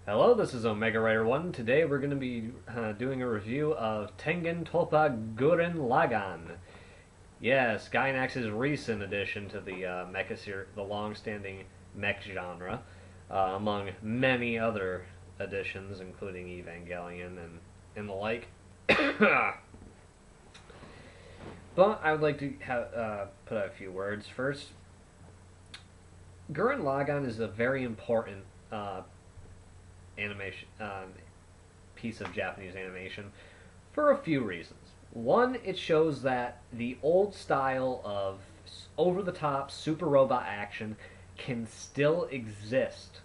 Hello, this is Omega Rider 1. Today we're going to be doing a review of Tengen Toppa Gurren Lagann. Yes, Gainax's recent addition to the the long-standing mech genre, among many other additions, including Evangelion and the like. But I would like to put out a few words first. Gurren Lagann is a very important animation piece of Japanese animation for a few reasons. One, it shows that the old style of over-the-top super robot action can still exist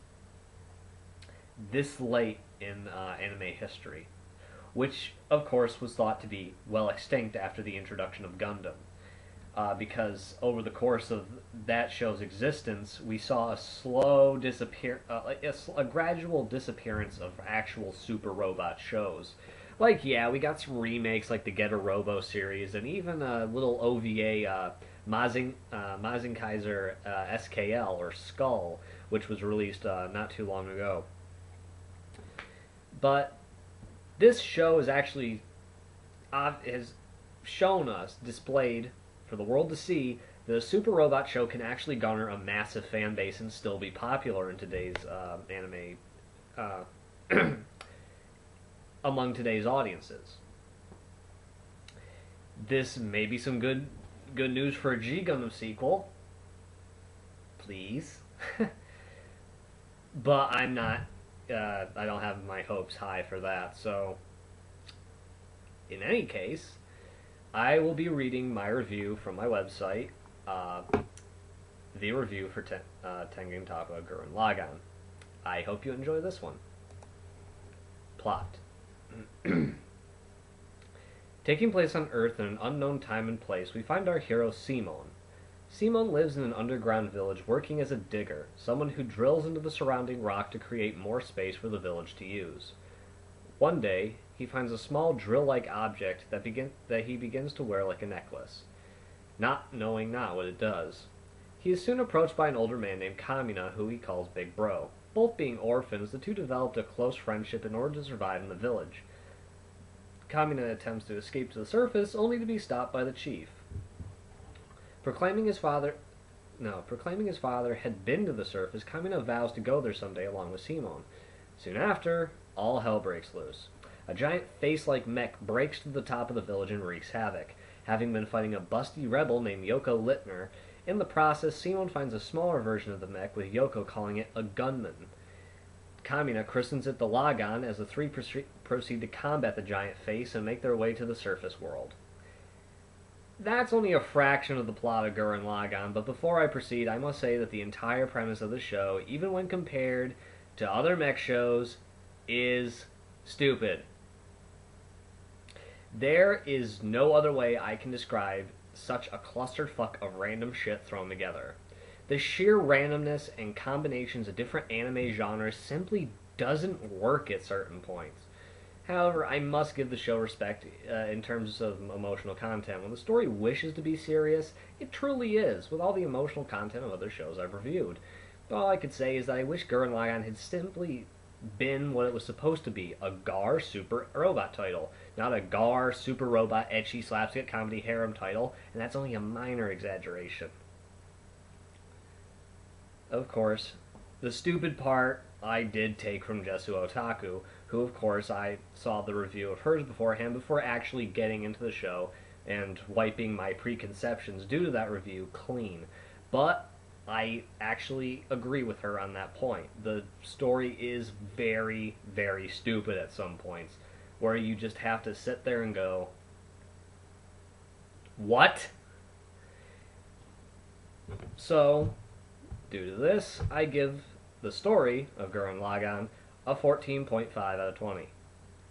this late in anime history, which of course was thought to be well extinct after the introduction of Gundam. Because over the course of that show's existence, we saw a slow a gradual disappearance of actual super robot shows. Like, yeah, we got some remakes like the Getter Robo series, and even a little OVA, Mazin Kaiser SKL, or Skull, which was released not too long ago. But this show is actually has shown us, displayed for the world to see, the Super Robot show can actually garner a massive fan base and still be popular in today's anime, among today's audiences. This may be some good news for a G Gundam sequel, please. But I'm not. I don't have my hopes high for that. So, in any case, I will be reading my review from my website, the review for Tengen Toppa Gurren Lagann. I hope you enjoy this one. Plot. Taking place on Earth in an unknown time and place, we find our hero Simon. Simon lives in an underground village working as a digger, someone who drills into the surrounding rock to create more space for the village to use. One day, he finds a small drill-like object that he begins to wear like a necklace, not knowing what it does. He is soon approached by an older man named Kamina, who he calls Big Bro. Both being orphans, the two developed a close friendship in order to survive in the village. Kamina attempts to escape to the surface, only to be stopped by the chief. Proclaiming his father had been to the surface, Kamina vows to go there someday along with Simon. Soon after, all hell breaks loose. A giant face-like mech breaks to the top of the village and wreaks havoc. Having been fighting a busty rebel named Yoko Littner, in the process, Simon finds a smaller version of the mech, with Yoko calling it a gunman. Kamina christens it the Lagann as the three proceed to combat the giant face and make their way to the surface world. That's only a fraction of the plot of Gurren Lagann, but before I proceed, I must say that the entire premise of the show, even when compared to other mech shows, is stupid. There is no other way I can describe such a clusterfuck of random shit thrown together. The sheer randomness and combinations of different anime genres simply doesn't work at certain points. However, I must give the show respect in terms of emotional content. When the story wishes to be serious, it truly is, with all the emotional content of other shows I've reviewed. All I could say is that I wish Gurren Lagann had simply been what it was supposed to be, a Gar Super Robot title, not a Gar Super Robot ecchi slapstick comedy harem title, and that's only a minor exaggeration. Of course, the stupid part I did take from Jesu Otaku, who of course I saw the review of hers beforehand before actually getting into the show and wiping my preconceptions due to that review clean. But I actually agree with her on that point. The story is very, very stupid at some points, where you just have to sit there and go, what? So, due to this, I give the story of Gurren Lagann a 14.5 out of 20.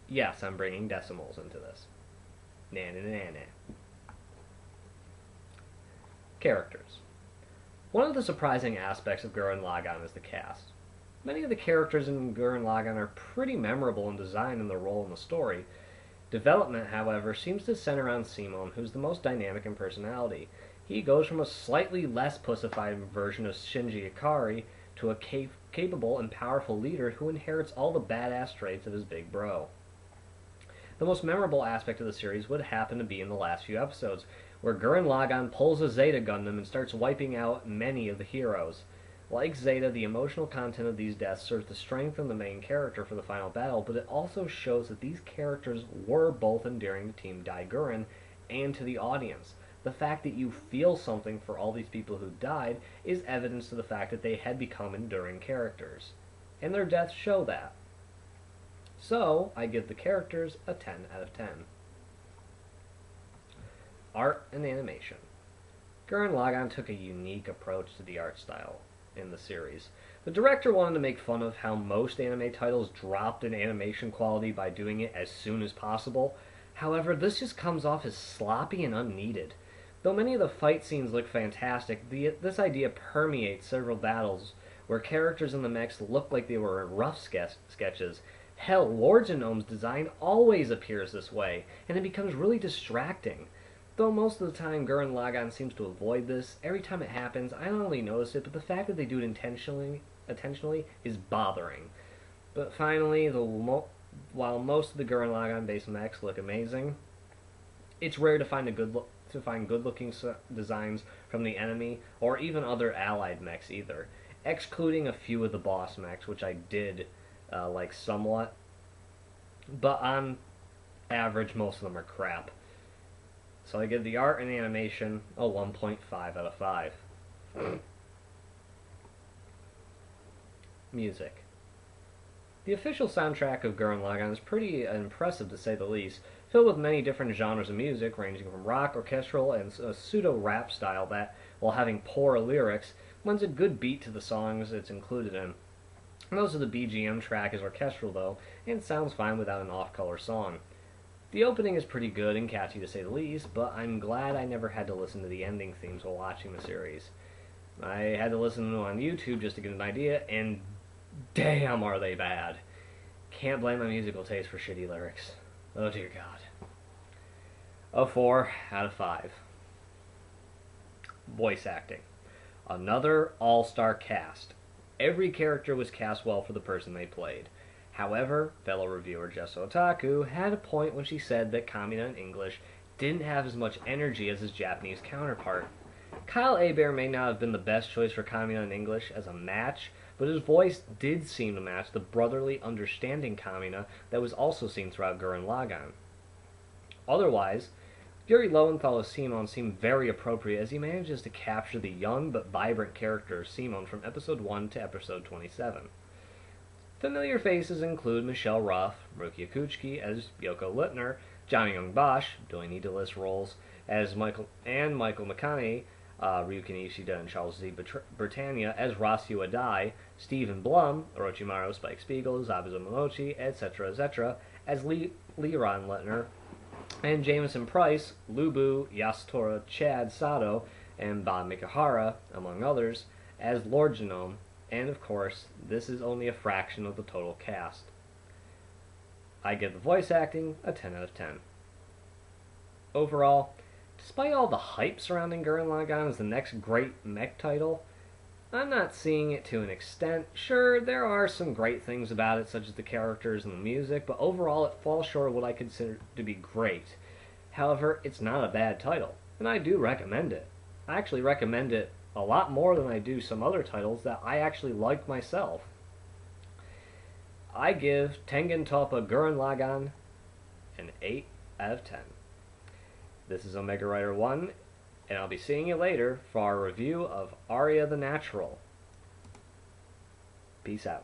Yes, I'm bringing decimals into this. Na-na-na-na. Characters. One of the surprising aspects of Gurren Lagann is the cast. Many of the characters in Gurren Lagann are pretty memorable in design and their role in the story. Development, however, seems to center around Simon, who's the most dynamic in personality. He goes from a slightly less pussified version of Shinji Ikari to a capable and powerful leader who inherits all the badass traits of his big bro. The most memorable aspect of the series would happen to be in the last few episodes, where Gurren Lagann pulls a Zeta Gundam and starts wiping out many of the heroes. Like Zeta, the emotional content of these deaths serves to strengthen the main character for the final battle, but it also shows that these characters were both endearing to Team Daiguren and to the audience. The fact that you feel something for all these people who died is evidence to the fact that they had become enduring characters. And their deaths show that. So, I give the characters a 10 out of 10. Art and animation. Gurren Lagann took a unique approach to the art style in the series. The director wanted to make fun of how most anime titles dropped in animation quality by doing it as soon as possible. However, this just comes off as sloppy and unneeded. Though many of the fight scenes look fantastic, this idea permeates several battles where characters in the mechs look like they were in rough sketches. Hell, Lord Genome's design always appears this way, and it becomes really distracting. Though most of the time Gurren Lagann seems to avoid this, every time it happens, I not only notice it, but the fact that they do it intentionally is bothering. But finally, while most of the Gurren Lagann-based mechs look amazing, it's rare to find good-looking designs from the enemy or even other allied mechs either, excluding a few of the boss mechs, which I did like somewhat. But on average, most of them are crap. So I give the art and animation a 1.5 out of 5. Music. The official soundtrack of Gurren Lagann is pretty impressive to say the least, filled with many different genres of music, ranging from rock, orchestral, and a pseudo-rap style that, while having poor lyrics, lends a good beat to the songs it's included in. Most of the BGM track is orchestral, though, and sounds fine without an off-color song. The opening is pretty good and catchy to say the least, but I'm glad I never had to listen to the ending themes while watching the series. I had to listen to them on YouTube just to get an idea, and damn are they bad. Can't blame my musical taste for shitty lyrics. Oh dear God. A 4 out of 5. Voice acting. Another all-star cast. Every character was cast well for the person they played. However, fellow reviewer Jess Otaku had a point when she said that Kamina in English didn't have as much energy as his Japanese counterpart. Kyle Hebert may not have been the best choice for Kamina in English as a match, but his voice did seem to match the brotherly, understanding Kamina that was also seen throughout Gurren Lagann. Otherwise, Yuri Lowenthal as Simon seemed very appropriate as he manages to capture the young but vibrant character of Simon from episode 1 to episode 27. Familiar faces include Michelle Ruff, Ruki Akuchiki as Yoko Littner, Johnny Young Bosch, doing need to list roles, as Michael McCanny, Ryukin Ishida and Charles Z. Britannia as Rasio Adai, Stephen Blum, Orochimaru, Spike Spiegel, Zabuza Momochi, etc., as Leron Littner, and Jameson Price, Lubu, Yasutora Chad Sato, and Bob Mikahara, among others, as Lord Genome. And of course, this is only a fraction of the total cast. I give the voice acting a 10 out of 10. Overall, despite all the hype surrounding Gurren Lagann as the next great mech title, I'm not seeing it to an extent. Sure, there are some great things about it, such as the characters and the music, but overall it falls short of what I consider to be great. However, it's not a bad title, and I do recommend it. I actually recommend it a lot more than I do some other titles that I actually like myself. I give Tengen Toppa Gurren Lagann an 8 out of 10. This is Omega Rider 1, and I'll be seeing you later for our review of Arya the Natural. Peace out.